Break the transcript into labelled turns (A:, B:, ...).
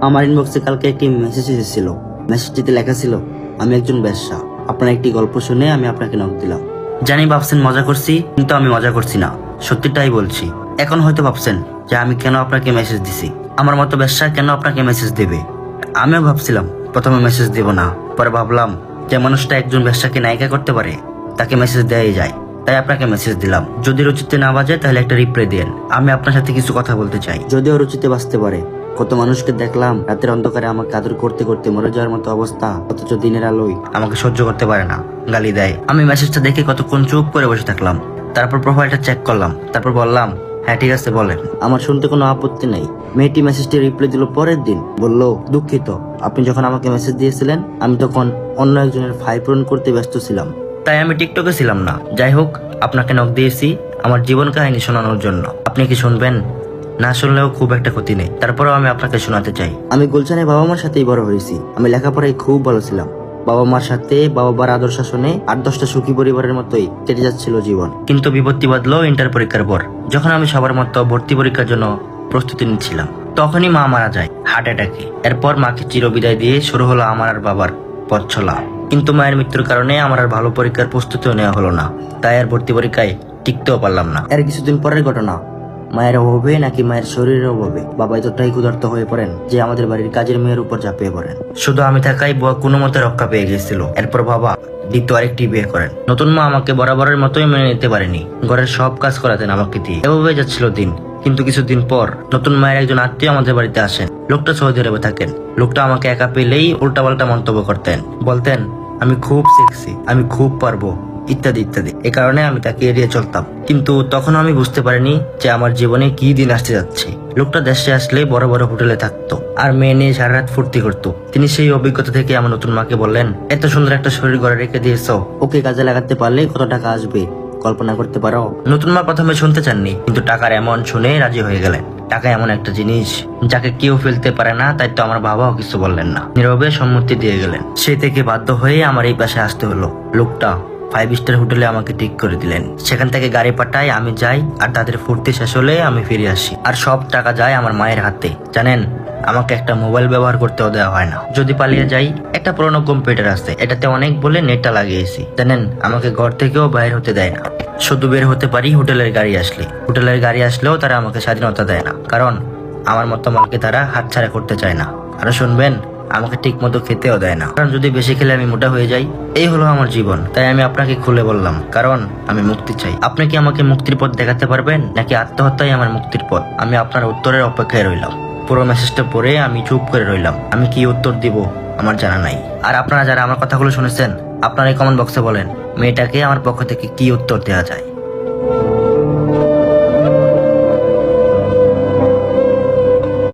A: আমার ইনবক্সে কালকে একটি মেসেজ এসেছিল। মেসেজটিতে লেখা ছিল, আমি একজন বেশ্যা, আপনার একটি গল্প শুনে আমি আপনাকে নক দিলাম। জানি ভাবছেন মজা করছি, কিন্তু আমি মজা করছি না, সত্যিটাই বলছি। এখন হয়তো ভাবছেন যে আমি কেন আপনাকে মেসেজ দিছি, আমার মতো বেশ্যা কেন আপনাকে মেসেজ দেবে। আমিও ভাবছিলাম প্রথমে মেসেজ দেব না, পরে ভাবলাম যে মানুষটা একজন বেশ্যাকে নায়িকা করতে পারে, তাকে মেসেজ দেওয়াই যায়, তাই আপনাকে মেসেজ দিলাম। যদি রুচিতে না বাজে তাহলে একটা রিপ্লাই দেন, আমি আপনার সাথে কিছু কথা বলতে চাই। যদিও রুচিতে বাজতে পারে। কত মানুষকে দেখলাম রাতের অন্ধকারে আমাকে আদর করতে করতে মরে যাওয়ার মতো অবস্থা, অথচ দিনের আলোয় আমাকে সহ্য করতে পারে না, গালি দেয়। আমি মেসেজটা দেখে কতক্ষণ চুপ করে বসে থাকলাম, তারপর প্রোফাইলটা চেক করলাম, তারপর বললাম, হ্যাঁ ঠিক আছে বলেন। আমার শুনতে কোনো আপত্তি নেই। মেয়েটি মেসেজটি রিপ্লাই দিল পরের দিন, বলল, দুঃখিত, আপনি যখন আমাকে মেসেজ দিয়েছিলেন আমি তখন অন্য একজনের ফাইল পূরণ করতে ব্যস্ত ছিলাম, তাই আমি টিকটকে ছিলাম না। যাই হোক, আপনাকে নক দিয়েছি আমার জীবন কাহিনী শোনানোর জন্য। আপনি কি শুনবেন? না শুনলেও খুব একটা ক্ষতি নেই, তারপরেও আমি আপনাকে শোনাতে চাই। আমি গুলশানে বাবা মার সাথেই বড় হয়েছি। আমি লেখাপড়ায় খুব ভালো ছিলাম। বাবা মার সাথে বাবা মার আদর শাসনে 8-10টা সুখী পরিবারের মতোই কেটে যাচ্ছিল জীবন। কিন্তু বিপত্তি বাঁধলো ইন্টার পরীক্ষার পর। যখন আমি সবার মতো ভর্তি পরীক্ষার জন্য প্রস্তুতি নিচ্ছিলাম, তখনই মা মারা যায় হার্ট অ্যাটাকে। এরপর মাকে চিরবিদায় দিয়ে শুরু হলো আমার আর বাবার পথ চলা। কিন্তু মায়ের মৃত্যুর কারণে আমার আর ভালো পরীক্ষার প্রস্তুতিও নেওয়া হলো না, তাই আর ভর্তি পরীক্ষায় টিকতেও পারলাম না। এর কিছুদিন পরের ঘটনা। মায়ের অভাবে নাকি মায়ের শরীরের অভাবে বাবা এতটাই ক্ষুধার্ত হয়ে পড়েন যে আমাদের বাড়ির কাজের মেয়ের উপর ঝাঁপিয়ে পড়েন। শুধু আমি থাকাই বুয়া কোনো মতে রক্ষা পেয়ে গেছিল। এরপর বাবা দ্বিতীয় আরেকটি বিয়ে করেন। নতুন মা আমাকে বরাবরের মতোই মেনে নিতে পারেনি, ঘরের সব কাজ করাতেন আমাকে দিয়ে। এভাবে যাচ্ছিল দিন। কিন্তু কিছুদিন পর নতুন মায়ের একজন আত্মীয় আমাদের বাড়িতে আসেন। লোকটা সৌদি আরবে থাকেন। লোকটা আমাকে একা পেলেই উল্টাপাল্টা মন্তব্য করতেন, বলতেন আমি খুব সেক্সি, আমি খুব পারবো, ইত্যাদি ইত্যাদি। এ কারণে আমি তাকে এড়িয়ে চলতাম। কিন্তু তখন আমি বুঝতে পারিনি যে আমার জীবনে কি দিন আসতে যাচ্ছে। লোকটা দেশে আসলে বড় বড় হোটেলে থাকতো আর মেয়ে নিয়ে সারা রাত ফুর্তি করতো। তিনি সেই অভিজ্ঞতা থেকে আমার নতুন মাকে বললেন, এত সুন্দর একটা শরীর গড়ে রেখে দিয়েছো, ওকে কাজে লাগাতে পারলে কত টাকা আসবে কল্পনা করতে পারো? নতুন মা প্রথমে শুনতে চাননি, কিন্তু টাকার এমন শুনে রাজি হয়ে গেলেন। টাকা এমন একটা জিনিস যাকে কেউ ফেলতে পারে না, তাই তো আমার বাবাও কিছু বললেন না, নীরবে সম্মতি দিয়ে গেলেন। সেই থেকে বাধ্য হয়ে আমার এই পাশে আসতে হলো। লোকটা 5 স্টার হোটেলে আমাকে ঠিক করে দিলেন। সেখান থেকে গাড়ি পাঠায়, আমি যাই, আর তাদের ফুর্তি শেষ হলে আমি ফিরে আসি। আর সব টাকা যায় আমার মায়ের হাতে। জানেন, আমাকে একটা মোবাইল ব্যবহার করতেও দেওয়া হয় না। যদি পালিয়ে যাই, একটা পুরোনো কম্পিউটার আছে, এটাতে অনেক বলে নেটটা লাগিয়েছি। জানেন, আমাকে ঘর থেকেও বাইরে হতে দেয় না। শুধু বের হতে পারি হোটেলের গাড়ি আসলে। হোটেলের গাড়ি আসলেও তারা আমাকে স্বাধীনতা দেয় না, কারণ আমার মতো মাকে তারা হাতছাড়া করতে চায় না। আরো শুনবেন, আমাকে ঠিক মতো খেতেও দেয় না, কারণ যদি বেশি খেলে আমি মোটা হয়ে যাই। এই হলো আমার জীবন, তাই আমি আপনাকে খুলে বললাম, কারণ আমি মুক্তি চাই। আপনি কি আমাকে মুক্তির পথ দেখাতে পারবেন, নাকি আত্মহত্যাই আমার মুক্তির পথ? আমি আপনার উত্তরের অপেক্ষায় রইলাম। পুরো মেসেজটা পড়ে আমি চুপ করে রইলাম। আমি কি উত্তর দিব আমার জানা নাই। আর আপনারা যারা আমার কথাগুলো শুনেছেন, আপনারা এই কমেন্ট বক্সে বলেন মেয়েটাকে আমার পক্ষ থেকে কি উত্তর দেওয়া যায়।